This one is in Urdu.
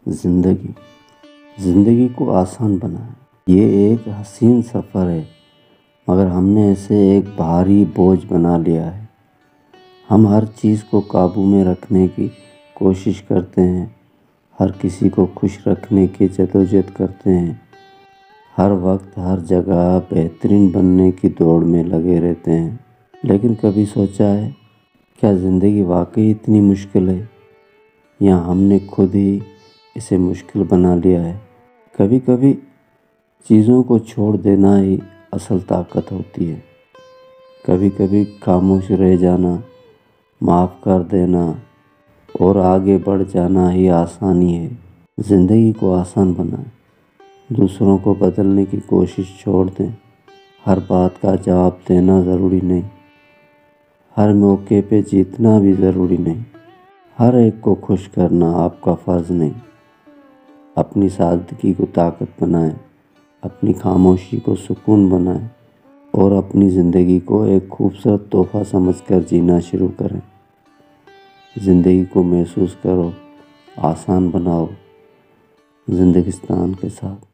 زندگی کو آسان بنائیں۔ یہ ایک حسین سفر ہے، مگر ہم نے اسے ایک بھاری بوجھ بنا لیا ہے۔ ہم ہر چیز کو قابو میں رکھنے کی کوشش کرتے ہیں، ہر کسی کو خوش رکھنے کی جدوجہد کرتے ہیں، ہر وقت ہر جگہ بہترین بننے کی دوڑ میں لگے رہتے ہیں۔ لیکن کبھی سوچا ہے، کیا زندگی واقعی اتنی مشکل ہے، یا ہم نے خود ہی اسے مشکل بنا لیا ہے؟ کبھی کبھی چیزوں کو چھوڑ دینا ہی اصل طاقت ہوتی ہے۔ کبھی کبھی خاموش رہ جانا، معاف کر دینا اور آگے بڑھ جانا ہی آسانی ہے۔ زندگی کو آسان بنائیں، دوسروں کو بدلنے کی کوشش چھوڑ دیں۔ ہر بات کا جواب دینا ضروری نہیں، ہر موقع پہ جیتنا بھی ضروری نہیں، ہر ایک کو خوش کرنا آپ کا فرض نہیں۔ اپنی سادگی کو طاقت بنائیں، اپنی خاموشی کو سکون بنائیں، اور اپنی زندگی کو ایک خوبصورت تحفہ سمجھ کر جینا شروع کریں۔ زندگی کو محسوس کرو، آسان بناؤ، زندگستان کے ساتھ۔